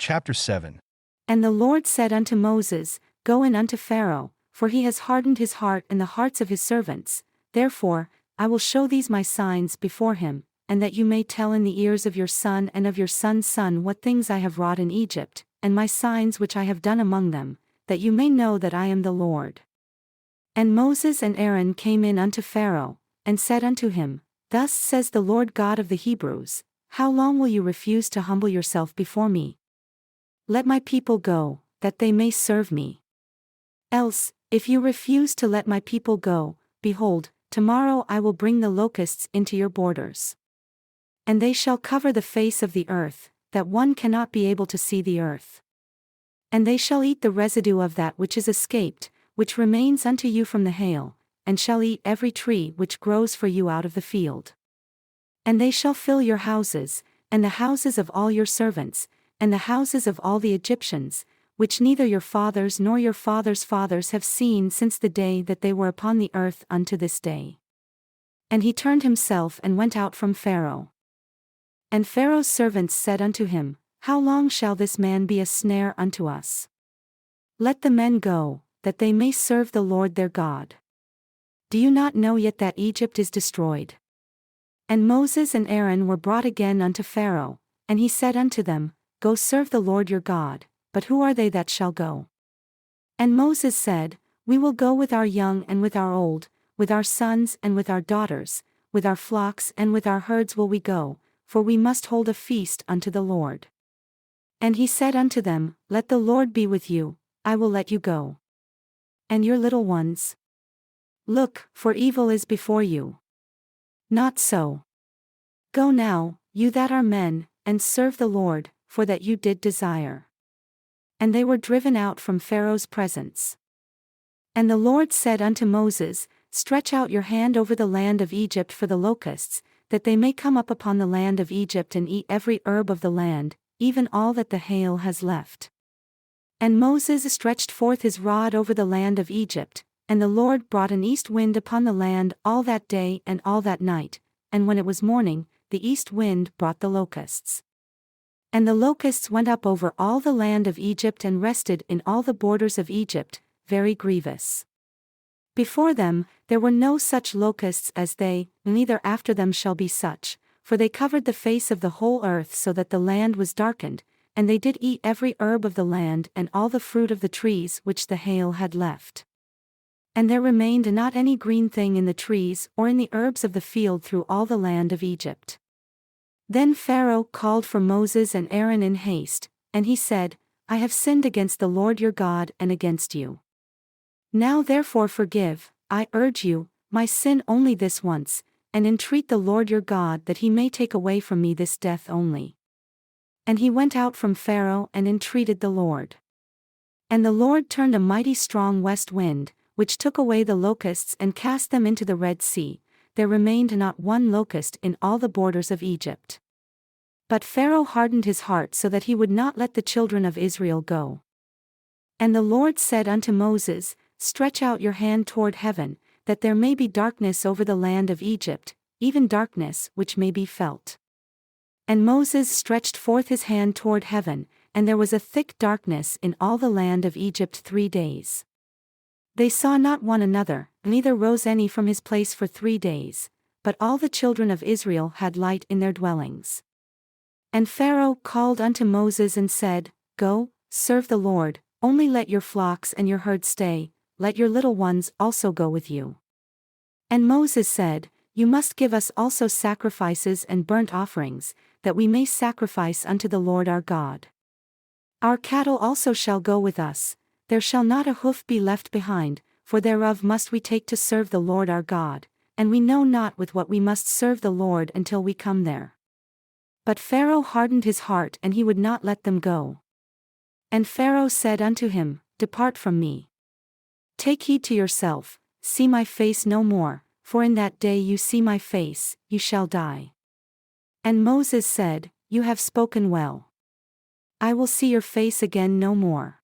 Chapter 7. And the Lord said unto Moses, Go in unto Pharaoh, for he has hardened his heart and the hearts of his servants. Therefore, I will show these my signs before him, and that you may tell in the ears of your son and of your son's son what things I have wrought in Egypt, and my signs which I have done among them, that you may know that I am the Lord. And Moses and Aaron came in unto Pharaoh, and said unto him, Thus says the Lord God of the Hebrews, How long will you refuse to humble yourself before me? Let my people go, that they may serve me. Else, if you refuse to let my people go, behold, tomorrow I will bring the locusts into your borders. And they shall cover the face of the earth, that one cannot be able to see the earth. And they shall eat the residue of that which is escaped, which remains unto you from the hail, and shall eat every tree which grows for you out of the field. And they shall fill your houses, and the houses of all your servants, and the houses of all the Egyptians, which neither your fathers nor your fathers' fathers have seen since the day that they were upon the earth unto this day. And he turned himself and went out from Pharaoh. And Pharaoh's servants said unto him, How long shall this man be a snare unto us? Let the men go, that they may serve the Lord their God. Do you not know yet that Egypt is destroyed? And Moses and Aaron were brought again unto Pharaoh, and he said unto them, Go serve the Lord your God, but who are they that shall go? And Moses said, We will go with our young and with our old, with our sons and with our daughters, with our flocks and with our herds will we go, for we must hold a feast unto the Lord. And he said unto them, Let the Lord be with you, I will let you go. And your little ones? Look, for evil is before you. Not so. Go now, you that are men, and serve the Lord, for that you did desire. And they were driven out from Pharaoh's presence. And the Lord said unto Moses, Stretch out your hand over the land of Egypt for the locusts, that they may come up upon the land of Egypt and eat every herb of the land, even all that the hail has left. And Moses stretched forth his rod over the land of Egypt, and the Lord brought an east wind upon the land all that day and all that night, and when it was morning, the east wind brought the locusts. And the locusts went up over all the land of Egypt and rested in all the borders of Egypt, very grievous. Before them, there were no such locusts as they, neither after them shall be such, for they covered the face of the whole earth so that the land was darkened, and they did eat every herb of the land and all the fruit of the trees which the hail had left. And there remained not any green thing in the trees or in the herbs of the field through all the land of Egypt. Then Pharaoh called for Moses and Aaron in haste, and he said, I have sinned against the Lord your God and against you. Now therefore forgive, I urge you, my sin only this once, and entreat the Lord your God that he may take away from me this death only. And he went out from Pharaoh and entreated the Lord. And the Lord turned a mighty strong west wind, which took away the locusts and cast them into the Red Sea. There remained not one locust in all the borders of Egypt. But Pharaoh hardened his heart so that he would not let the children of Israel go. And the Lord said unto Moses, Stretch out your hand toward heaven, that there may be darkness over the land of Egypt, even darkness which may be felt. And Moses stretched forth his hand toward heaven, and there was a thick darkness in all the land of Egypt 3 days. They saw not one another, neither rose any from his place for 3 days, but all the children of Israel had light in their dwellings. And Pharaoh called unto Moses and said, Go, serve the Lord, only let your flocks and your herds stay, let your little ones also go with you. And Moses said, You must give us also sacrifices and burnt offerings, that we may sacrifice unto the Lord our God. Our cattle also shall go with us, there shall not a hoof be left behind, for thereof must we take to serve the Lord our God, and we know not with what we must serve the Lord until we come there. But Pharaoh hardened his heart and he would not let them go. And Pharaoh said unto him, Depart from me. Take heed to yourself, see my face no more, for in that day you see my face, you shall die. And Moses said, You have spoken well. I will see your face again no more.